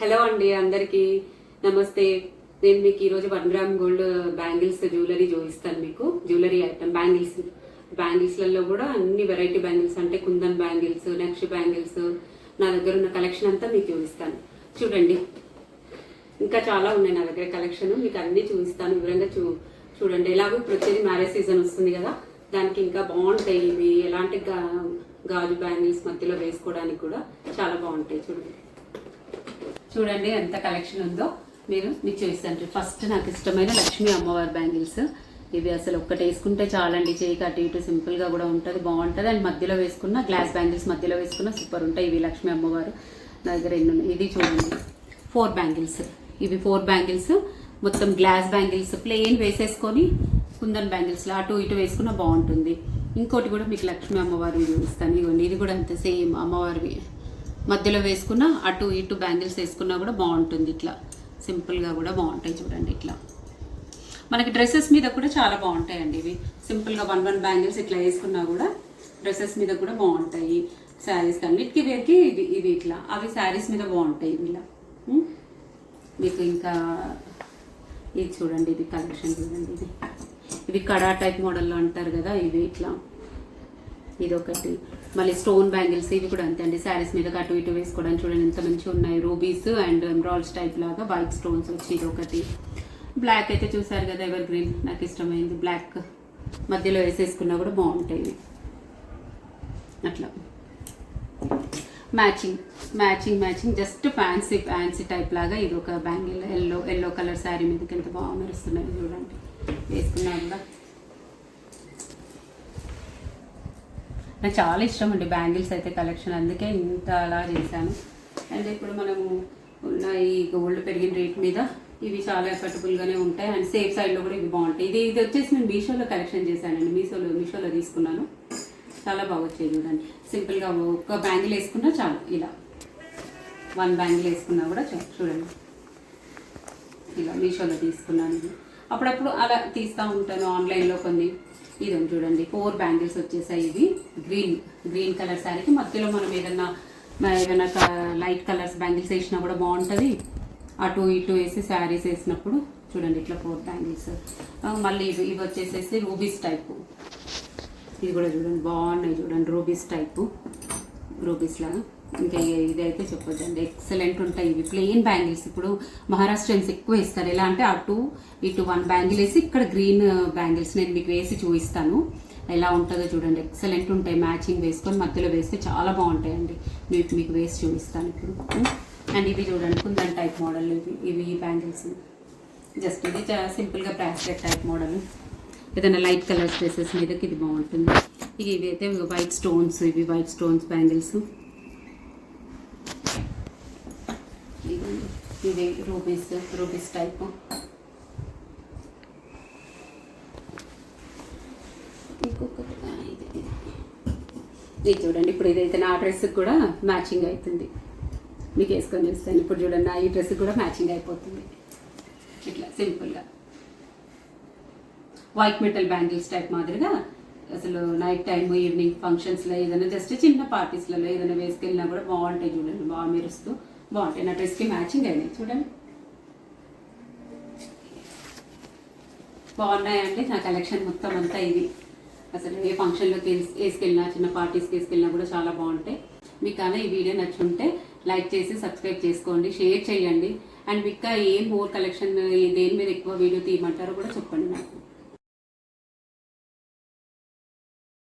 Hello అండి, అందరికీ నమస్తే. నేను మీకు ఈరోజు 1 గ్రామ్ గోల్డ్ బ్యాంగిల్స్ జ్యువెలరీ చూపిస్తాను. మీకు జ్యువెలరీ ఐటమ్ బ్యాంగిల్స్లలో కూడా అన్ని వెరైటీ బ్యాంగిల్స్ అంటే కుందన్ బ్యాంగిల్స్, నక్షి బ్యాంగిల్స్, నా దగ్గర ఉన్న కలెక్షన్ అంతా మీకు చూపిస్తాను. చూడండి, ఇంకా చాలా ఉన్నాయి నా దగ్గర కలెక్షన్. మీకు అన్ని చూపిస్తాను వివరంగా. చూడండి, ఎలాగో ఇప్పుడు వచ్చేది మ్యారేజ్ సీజన్ వస్తుంది కదా, దానికి ఇంకా బాగుంటాయి ఇవి. ఎలాంటి గాజు బ్యాంగిల్స్ మధ్యలో వేసుకోవడానికి కూడా చాలా బాగుంటాయి. చూడండి ఎంత కలెక్షన్ ఉందో. మీకు చూపిస్తాను. ఫస్ట్ నాకు ఇష్టమైన లక్ష్మీ అమ్మవారి బ్యాంగిల్స్ ఇవి. అసలు ఒక్కటి వేసుకుంటే చాలండి, చేయికి అటు ఇటు సింపుల్గా కూడా ఉంటుంది, బాగుంటుంది. అండ్ మధ్యలో వేసుకున్న గ్లాస్ బ్యాంగిల్స్ మధ్యలో వేసుకున్న సూపర్ ఉంటాయి ఇవి. లక్ష్మీ అమ్మవారు నా దగ్గర ఎన్ని ఉన్నాయి. ఇది చూడండి 4 బ్యాంగిల్స్. ఇవి 4 బ్యాంగిల్స్ మొత్తం గ్లాస్ బ్యాంగిల్స్, ప్లెయిన్ వేసేసుకొని కుందన్ బ్యాంగిల్స్లో అటు ఇటు వేసుకున్న బాగుంటుంది. ఇంకోటి కూడా మీకు లక్ష్మీ అమ్మవారి చూపిస్తాను. ఇవ్వండి, ఇది కూడా అంతే సేమ్ అమ్మవారివి. మధ్యలో వేసుకున్న అటు ఇటు బ్యాంగిల్స్ వేసుకున్నా కూడా బాగుంటుంది. ఇట్లా సింపుల్గా కూడా బాగుంటాయి. చూడండి, ఇట్లా మనకి డ్రెస్సెస్ మీద కూడా చాలా బాగుంటాయండి ఇవి. సింపుల్గా 1 బ్యాంగిల్స్ ఇట్లా వేసుకున్నా కూడా డ్రెస్సెస్ మీద కూడా బాగుంటాయి. శారీస్ అన్నిటికీ వేరికి ఇవి ఇట్లా, అవి శారీస్ మీద బాగుంటాయి ఇలా. మీకు ఇంకా ఇది చూడండి, ఇది కలెక్షన్ చూడండి. ఇవి కడా టైప్ మోడల్లో అంటారు కదా, ఇవి ఇట్లా. ఇది ఒకటి. మళ్ళీ స్టోన్ బ్యాంగిల్స్ ఇవి కూడా అంతే అండి, శారీస్ మీద అటు ఇటు వేసుకోవడానికి. చూడండి ఎంత మంచిగా ఉన్నాయి. రూబీస్ అండ్ ఎమరాల్డ్స్ టైప్ లాగా వైట్ స్టోన్స్ వచ్చి ఇది ఒకటి. బ్లాక్ అయితే చూసారు కదా, ఎవర్ గ్రీన్ నాకు ఇష్టమైంది. బ్లాక్ మధ్యలో వేసేసుకున్నా కూడా బాగుంటాయి అట్లా. మ్యాచింగ్ జస్ట్ ఫ్యాన్సీ టైప్ లాగా ఇది ఒక బ్యాంగిల్. ఎల్లో కలర్ శారీ మీదకి ఎంత బాగా మెరుస్తున్నాయి చూడండి, వేసుకున్నా కూడా. నాకు చాలా ఇష్టం అండి బ్యాంగిల్స్ అయితే కలెక్షన్, అందుకే ఇంత అలా చేశాను. అండ్ ఇప్పుడు మనము ఉన్న ఈ గోల్డ్ పెరిగిన రేట్ మీద ఇవి చాలా ఎఫర్టబుల్గానే ఉంటాయి. అండ్ సేఫ్ సైడ్లో కూడా ఇవి బాగుంటాయి. ఇది వచ్చేసి నేను మీషోలో కలెక్షన్ చేశానండి. మీషోలో తీసుకున్నాను, చాలా బాగా వచ్చాయి చూడండి. సింపుల్గా ఒక బ్యాంగిల్ వేసుకున్నా చాలు, ఇలా 1 బ్యాంగిల్ వేసుకున్నా కూడా చాలు. చూడండి, ఇలా మీషోలో తీసుకున్నాను. ఇది అప్పుడప్పుడు అలా తీస్తూ ఉంటాను ఆన్లైన్లో కొన్ని. ఇది చూడండి 4 బ్యాంగిల్స్ వచ్చేసాయి. ఇవి గ్రీన్ కలర్ శారీకి మధ్యలో మనం ఏదైనా లైట్ కలర్స్ బ్యాంగిల్స్ వేసినా కూడా బాగుంటుంది. అటు ఇటు వేసి శారీస్ వేసినప్పుడు చూడండి ఇట్లా 4 బ్యాంగిల్స్. మళ్ళీ ఇవి వచ్చేసేసి రూబీస్ టైపు. ఇది కూడా చూడండి బాగున్నాయి. చూడండి రూబీస్ లాగా. ఇంకా ఇదైతే చెప్పొద్దండి, ఎక్సలెంట్ ఉంటాయి ఇవి. ప్లెయిన్ బ్యాంగిల్స్ ఇప్పుడు మహారాష్ట్రియన్స్ ఎక్కువ వేస్తారు. ఎలా అంటే అటు ఇటు 1 బ్యాంగిల్ వేసి ఇక్కడ గ్రీన్ బ్యాంగిల్స్ నేను మీకు వేసి చూపిస్తాను ఎలా ఉంటుందో. చూడండి ఎక్సలెంట్ ఉంటాయి. మ్యాచింగ్ వేసుకొని మధ్యలో వేస్తే చాలా బాగుంటాయండి. మీకు వేసి చూపిస్తాను ఇప్పుడు. అండ్ ఇవి చూడండి కుందన్ టైప్ మోడల్. ఇవి బ్యాంగిల్స్ జస్ట్ ఇది సింపుల్గా బ్రాస్లెట్ టైప్ మోడల్. ఏదైనా లైట్ కలర్స్ డ్రెస్సెస్ మీదకి ఇది బాగుంటుంది. ఇవి అయితే వైట్ స్టోన్స్. ఇవి వైట్ స్టోన్స్ బ్యాంగిల్స్. ఇది రూబీస్ టైప్. ఇంకొకటి ఇది చూడండి. ఇప్పుడు ఇదైతే నా డ్రెస్కి కూడా మ్యాచింగ్ అవుతుంది. మీకు వేసుకొని చూస్తాను. ఇప్పుడు చూడండి, నా ఈ డ్రెస్కి కూడా మ్యాచింగ్ అయిపోతుంది ఇట్లా సింపుల్గా. వైట్ మెటల్ బ్యాంగిల్స్ టైప్ మాదిరిగా అసలు నైట్ టైమ్ ఈవినింగ్ ఫంక్షన్స్లో ఏదైనా జస్ట్ చిన్న పార్టీస్లలో ఏదైనా వేసుకెళ్ళినా కూడా బాగుంటాయి. చూడండి బాగా మెరుస్తూ బాగుంటాయి. నా డ్రెస్కి మ్యాచింగ్ అయినాయి. చూడండి బాగున్నాయండి. నా కలెక్షన్ మొత్తం అంతా ఇది. అసలు ఏ ఫంక్షన్లోకి వేసుకెళ్ళినా, చిన్న పార్టీస్కి వేసుకెళ్ళినా కూడా చాలా బాగుంటాయి. మీకు కానీ ఈ వీడియో నచ్చుంటే లైక్ చేసి సబ్స్క్రైబ్ చేసుకోండి, షేర్ చేయండి. అండ్ ఇంకా ఏ మోర్ కలెక్షన్ దేని మీద ఎక్కువ వీడియో తీయమంటారో కూడా చెప్పండి నాకు.